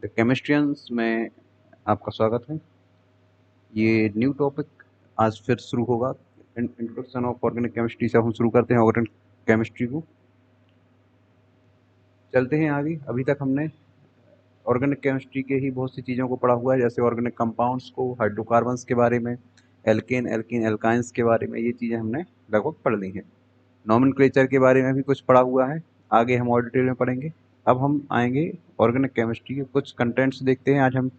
केमिस्ट्रियंस में आपका स्वागत है। ये न्यू टॉपिक आज फिर शुरू होगा। इंट्रोडक्शन ऑफ ऑर्गेनिक केमिस्ट्री से हम शुरू करते हैं ऑर्गेनिक केमिस्ट्री को। चलते हैं आगे। अभी तक हमने ऑर्गेनिक केमिस्ट्री के ही बहुत सी चीज़ों को पढ़ा हुआ है, जैसे ऑर्गेनिक कंपाउंड्स को, हाइड्रोकार्बन्स के बारे में, एल्केन एल्कीन एल्काइंस के बारे में। ये चीज़ें हमने लगभग पढ़ ली हैं। नॉमेनक्लेचर के बारे में भी कुछ पढ़ा हुआ है, आगे हम और डिटेल में पढ़ेंगे। अब हम आएंगे ऑर्गेनिक केमिस्ट्री के कुछ कंटेंट्स देखते हैं। आज हम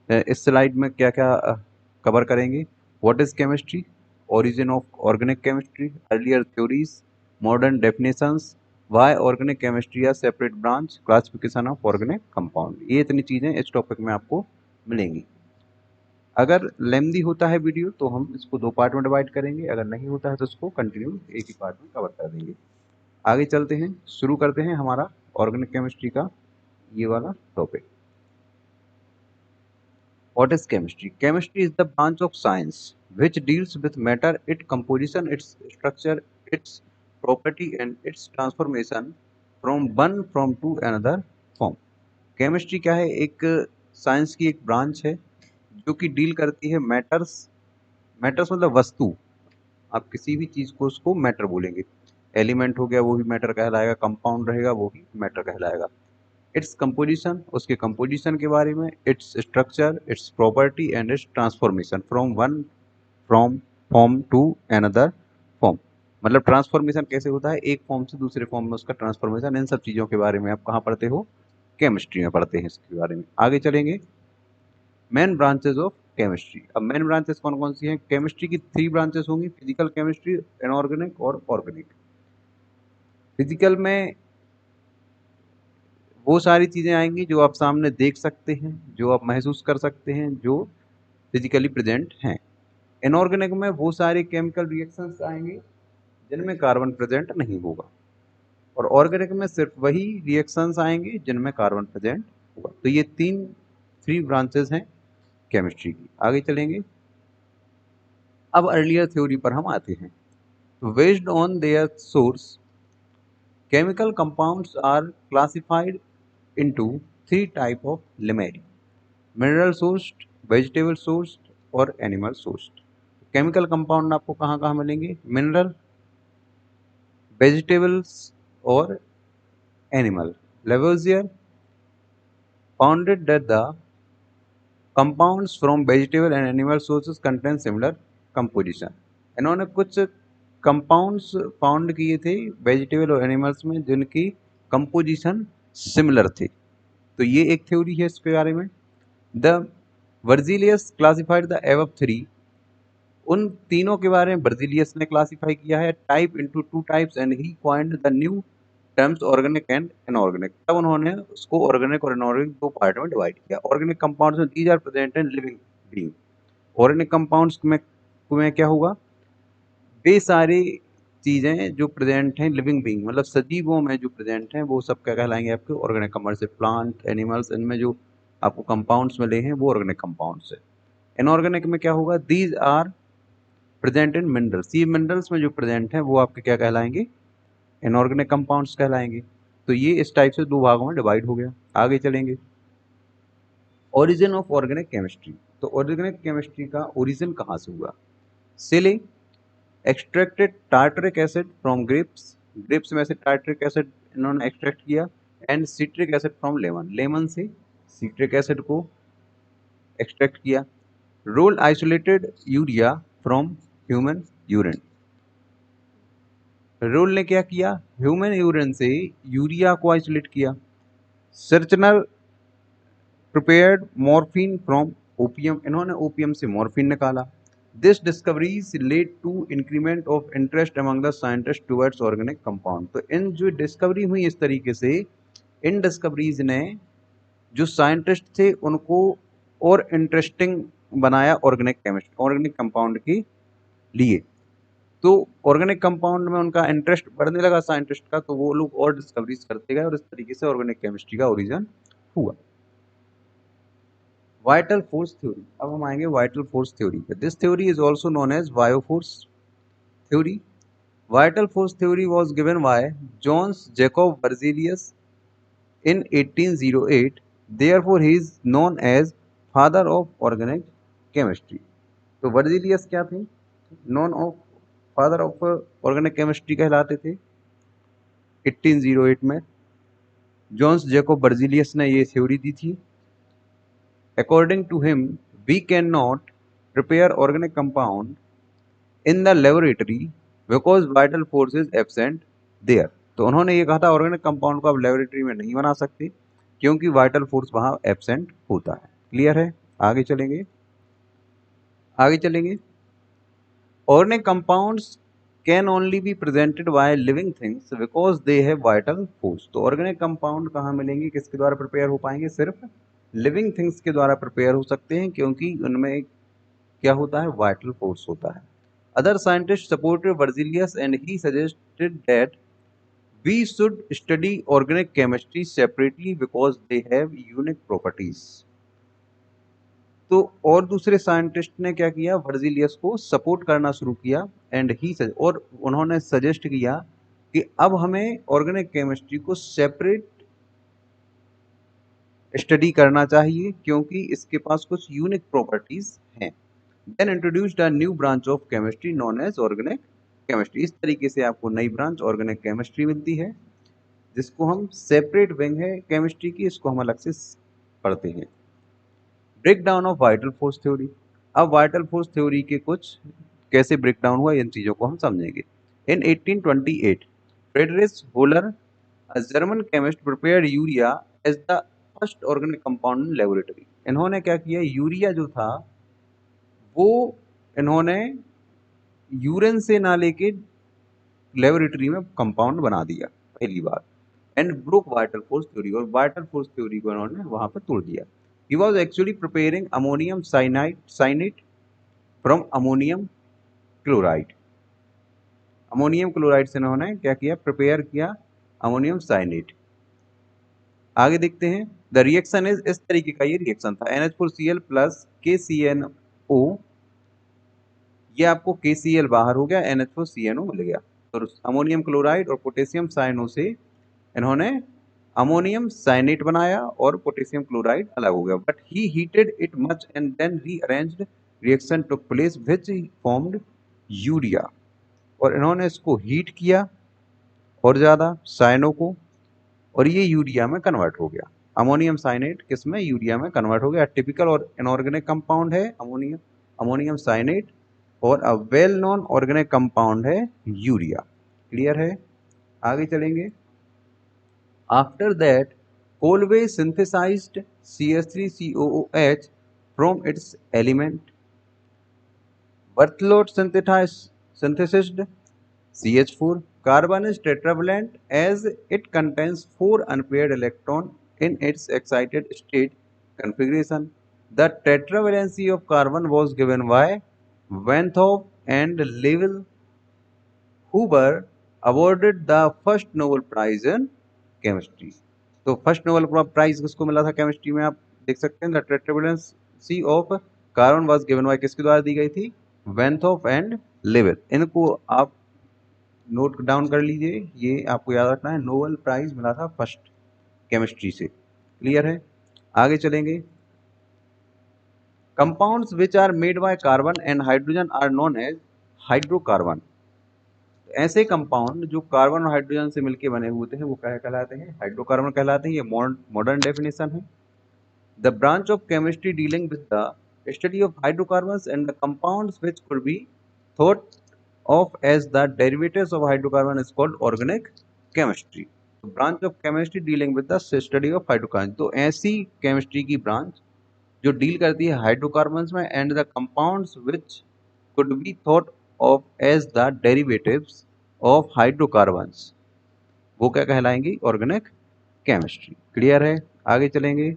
इस स्लाइड में क्या क्या कवर करेंगे। What is chemistry, origin of organic chemistry, earlier theories, modern definitions, why organic chemistry are separate branch, classification of organic compound. ये इतनी चीज़ें इस टॉपिक में आपको मिलेंगी। अगर लेंदी होता है वीडियो तो हम इसको 2 पार्ट में डिवाइड करेंगे, अगर नहीं होता है तो इसको कंटिन्यू एक ही पार्ट में कवर कर देंगे। आगे चलते हैं, शुरू करते हैं हमारा ऑर्गेनिक केमिस्ट्री का ये वाला topic. What is chemistry? Chemistry is the branch of science which deals with matter, its composition, its structure, its property and its transformation from to another form. Chemistry क्या है? एक साइंस की एक branch है जो कि डील करती है मैटर्स। मैटर्स मतलब वस्तु। आप किसी भी चीज़ को उसको मैटर बोलेंगे। एलिमेंट हो गया वो भी मैटर कहलाएगा, कंपाउंड रहेगा वो भी मैटर कहलाएगा। इट्स कंपोजिशन, उसके कंपोजिशन के बारे में, its structure, its property and its transformation from form to another form. मतलब ट्रांसफॉर्मेशन कैसे होता है, एक फॉर्म से दूसरे फॉर्म में उसका ट्रांसफॉर्मेशन। इन सब चीज़ों के बारे में आप कहाँ पढ़ते हो? केमिस्ट्री में पढ़ते हैं इसके बारे में। आगे चलेंगे, मेन ब्रांचेस ऑफ केमिस्ट्री। अब मेन ब्रांचेस कौन कौन सी हैं? केमिस्ट्री की 3 ब्रांचेस होंगी, फिजिकल केमिस्ट्री, इनऑर्गेनिक और ऑर्गेनिक। फिजिकल में वो सारी चीज़ें आएंगी जो आप सामने देख सकते हैं, जो आप महसूस कर सकते हैं, जो फिजिकली प्रेजेंट हैं। इनऑर्गेनिक में वो सारे केमिकल रिएक्शंस आएंगे जिनमें कार्बन प्रेजेंट नहीं होगा, और ऑर्गेनिक में सिर्फ वही रिएक्शंस आएंगे जिनमें कार्बन प्रेजेंट होगा। तो ये 3 ब्रांचेस हैं केमिस्ट्री की। आगे चलेंगे, अब अर्लियर थ्योरी पर हम आते हैं। Based on their source, chemical compounds are classified into 3 type of lemma: mineral sourced, vegetable sourced और animal sourced। केमिकल कंपाउंड आपको कहाँ कहाँ मिलेंगे? मिनरल, वेजिटेबल्स और animal. Lavoisier founded that the compounds from vegetable and animal sources contain similar composition। इन्होंने कुछ compounds found किए थे वेजिटेबल और एनिमल्स में जिनकी कंपोजिशन सिमिलर थे। तो ये एक थ्योरी है इसके बारे में। The Virgilius classified the above 3, उन तीनों के बारे में वर्जिलियस ने क्लासिफाई किया है, type into 2 types and he coined the new terms organic and inorganic. तब उन्होंने उसको ऑर्गेनिक और इनऑर्गेनिक 2 पार्ट में डिवाइड किया। ऑर्गेनिक कंपाउंड्स में these are present in living being. Organic compounds में क्या होगा? वे सारी चीज़ें जो प्रेजेंट हैं लिविंग बीइंग, मतलब सजीवों में जो प्रेजेंट हैं, वो सब क्या कहलाएंगे आपके? ऑर्गेनिक कंपाउंड से। प्लांट, एनिमल्स, इनमें जो आपको कंपाउंड्स मिले हैं वो ऑर्गेनिक कंपाउंड्स है। इनऑर्गेनिक में क्या होगा? These are present in minerals. ये मिनरल्स में जो प्रेजेंट हैं वो आपके क्या कहलाएंगे? इनऑर्गेनिक कंपाउंड्स कहलाएंगे। तो ये इस टाइप से 2 भागों में डिवाइड हो गया। आगे चलेंगे, ओरिजिन ऑफ ऑर्गेनिक केमिस्ट्री। तो ऑर्गेनिक केमिस्ट्री का ओरिजिन कहाँ से हुआ? Scheele extracted tartaric acid from grapes, grapes में से टार्टरिक एसिड इन्होंने एक्सट्रैक्ट किया, and citric acid from lemon, lemon से सिट्रिक एसिड को एक्सट्रैक्ट किया। Rouelle isolated urea from human urine, Rouelle ने क्या किया? ह्यूमन यूरिन से यूरिया को आइसोलेट किया। Serturner prepared morphine from opium, इन्होंने ओपियम से मॉर्फिन निकाला। This discoveries led to increment of interest among the scientist towards organic compound. तो इन जो डिस्कवरी हुई इस तरीके से, इन डिस्कवरीज ने जो साइंटिस्ट थे उनको और इंटरेस्टिंग बनाया ऑर्गेनिक केमिस्ट्री, ऑर्गेनिक कंपाउंड के लिए। तो ऑर्गेनिक कंपाउंड में उनका इंटरेस्ट बढ़ने लगा साइंटिस्ट का, तो वो लोग और डिस्कवरीज करते गए और इस तरीके से ऑर्गेनिक केमिस्ट्री का ओरिजिन हुआ। वाइटल फोर्स थ्योरी, अब हम आएंगे वाइटल फोर्स थ्योरी पे। This theory is also known as bioforce theory. Vital force theory was given by Jons Jacob Berzelius in 1808 therefore he is known as father of organic chemistry. तो Berzelius क्या थे? Known of father of organic chemistry कहलाते थे 1808 में। Johns Jacob Virgilius ने ये theory दी थी। According to him we can not prepare organic compound in the laboratory because vital force is absent there. तो उन्होंने ये कहा था ऑर्गेनिक कंपाउंड को आप लेबोरेटरी में नहीं बना सकते क्योंकि वाइटल फोर्स वहां एब्सेंट होता है। क्लियर है? आगे चलेंगे, आगे चलेंगे। Organic compounds can only be presented by living things because they have vital force। तो ऑर्गेनिक कंपाउंड कहाँ मिलेंगे, किसके द्वारा प्रिपेयर हो पाएंगे? सिर्फ लिविंग थिंग्स के द्वारा प्रिपेयर हो सकते हैं क्योंकि उनमें क्या होता है? वाइटल फोर्स होता है। Other scientist supported Berzelius and he suggested that we should study organic chemistry separately because they have unique properties. तो और दूसरे साइंटिस्ट ने क्या किया? वर्जिलियस को सपोर्ट करना शुरू किया एंड ही और उन्होंने सजेस्ट किया कि अब हमें ऑर्गेनिक केमिस्ट्री को सेपरेट स्टडी करना चाहिए क्योंकि इसके पास कुछ यूनिक प्रॉपर्टीज हैं। Then introduced a new branch of chemistry known as organic chemistry. इस तरीके से आपको नई ब्रांच ऑर्गेनिक केमिस्ट्री मिलती है जिसको हम सेपरेट विंग है केमिस्ट्री की, इसको हम अलग से पढ़ते हैं। Break down of vital force theory. अब वाइटल फोर्स थ्योरी के कुछ कैसे ब्रेक डाउन हुआ इन चीजों को हम समझेंगे। In 1828 Friedrich Wohler a German chemist prepared urea as the first organic compound in laboratory. इन्होंने क्या किया? यूरिया जो था वो इन्होंने यूरिन से ना लेके लेबोरेटरी में कंपाउंड बना दिया पहली बार। And broke vital force theory, और वाइटल फोर्स थ्योरी को इन्होंने वहां पर तोड़ दिया। He was actually preparing ammonium cyanide from ammonium chloride। Ammonium chloride से इन्होंने क्या किया? प्रिपेयर किया अमोनियम साइनेट। आगे देखते हैं। द रिएक्शन इज, इस तरीके का ये रिएक्शन था। NH4Cl प्लस KCnO, ये आपको KCl बाहर हो गया, NH4CnO मिल गया। तो अमोनियम क्लोराइड और पोटेशियम साइनो से इन्होंने अमोनियम साइनेट बनाया और पोटेशियम क्लोराइड अलग हो गया। But he heated it much and then rearranged reaction took place which formed urea. और इन्होंने इसको हीट किया और ज़्यादा साइनो को, और ये यूरिया में कन्वर्ट हो गया। अमोनियम साइनेट किस में? यूरिया में कन्वर्ट हो गया। टिपिकल और इनऑर्गेनिक कंपाउंड है अमोनियम साइनेट, और a well known organic compound है यूरिया। क्लियर है? आगे चलेंगे। After that Colway synthesized CH3COOH from its element. Berthelot synthesized CH4. Carbon is tetravalent as it contains 4 unpaired electrons in its excited state configuration. The tetravalency of carbon was given by Van 't Hoff and Lowell, who were awarded the first Nobel Prize in chemistry। तो first Nobel prize किसको मिला था chemistry में? आप देख सकते हैं। The tetravalency of carbon was given by, किसके द्वारा दी गई थी? वैन 't Hoff एंड लेवल। इनको आप नोट डाउन कर लीजिए, ये आपको याद रखना है। नोबेल प्राइज मिला था फर्स्ट केमिस्ट्री से। क्लियर है? आगे चलेंगे। Compounds which are made by carbon and hydrogen are known as hydrocarbon. ऐसे कंपाउंड जो कार्बन और हाइड्रोजन से मिलकर बने हुए थे वो क्या कहलाते हैं? हाइड्रोकार्बन कहलाते हैं। ये मॉडर्न डेफिनेशन है। The branch of chemistry dealing with the study of hydrocarbons and the compounds which could be thought of as the derivatives of hydrocarbon is called organic chemistry. Branch of chemistry dealing with the study of hydrocarbon, तो ऐसी chemistry की branch जो deal करती है hydrocarbons में and the compounds which could be thought of as the derivatives of hydrocarbons, वो क्या कहलाएंगी? Organic chemistry. Clear है? आगे चलेंगे।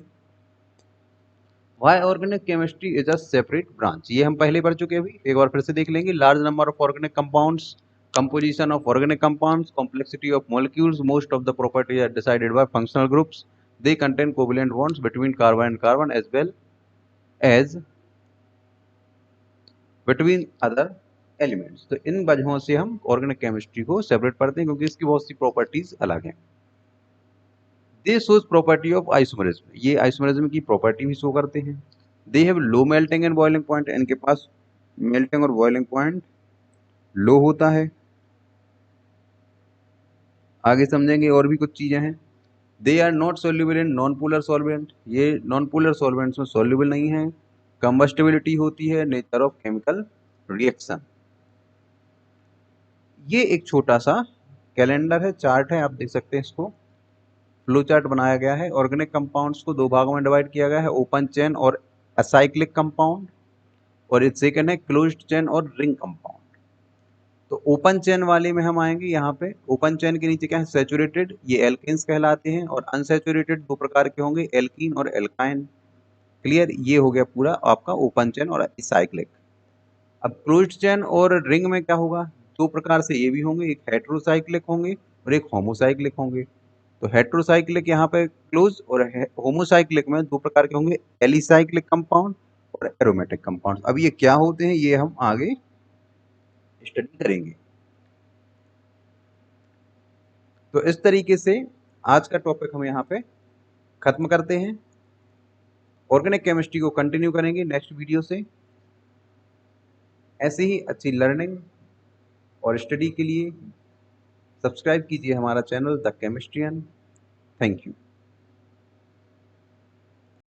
Why organic chemistry is a separate branch, ये हम पहले पढ़ चुके हैं, अभी एक बार फिर से देख लेंगे। Large number of organic compounds, composition of organic compounds, complexity of molecules, most of the properties are decided by functional groups, they contain covalent bonds between carbon and carbon as well as between other elements. तो इन वजहों से हम organic chemistry को separate पढ़ते हैं क्योंकि इसकी बहुत सी प्रॉपर्टीज अलग हैं। They shows property of isomerism, ये आइसोमरिज्म की प्रॉपर्टी भी शो करते हैं। They have low melting and boiling point, इनके पास मेल्टिंग और बॉइलिंग पॉइंट लो होता है। आगे समझेंगे और भी कुछ चीजें हैं। They are not soluble in non polar solvent, ये नॉन पोलर सॉल्वेंट्स में सोल्यूबल नहीं है। कंबस्टिबिलिटी होती है, नेचर ऑफ केमिकल रिएक्शन। ये एक छोटा सा कैलेंडर है, चार्ट है, आप देख सकते हैं इसको। फ्लो चार्ट बनाया गया है। ऑर्गेनिक कंपाउंड्स को दो भागों में डिवाइड किया गया है, ओपन चेन और असाइक्लिक कंपाउंड, और एक सेकंड है क्लोज्ड चेन और रिंग कंपाउंड। तो ओपन चेन वाले में हम आएंगे यहाँ पे। ओपन चेन के नीचे क्या है, सैचुरेटेड, ये एल्केन्स कहलाते हैं, और अनसैचुरेटेड दो प्रकार के होंगे, एल्कीन और एल्काइन। क्लियर, ये हो गया पूरा आपका ओपन चेन और असाइक्लिक। अब क्लोज्ड चेन और रिंग में क्या होगा, दो प्रकार से ये भी होंगे, एक हेटेरोसाइक्लिक होंगे और एक होमोसाइक्लिक होंगे। तो हेटेरोसाइक्लिक यहाँ पे क्लोज, और होमोसाइक्लिक में दो प्रकार के होंगे, एलिसाइक्लिक कंपाउंड और एरोमेटिक कंपाउंड। अब ये क्या होते हैं ये हम आगे स्टडी करेंगे। तो इस तरीके से आज का टॉपिक हम यहाँ पे खत्म करते हैं। ऑर्गेनिक केमिस्ट्री को कंटिन्यू करेंगे नेक्स्ट वीडियो से। ऐसे ही अच्छी लर्निंग और स्टडी के लिए सब्सक्राइब कीजिए हमारा channel the Chemistrian. Thank you.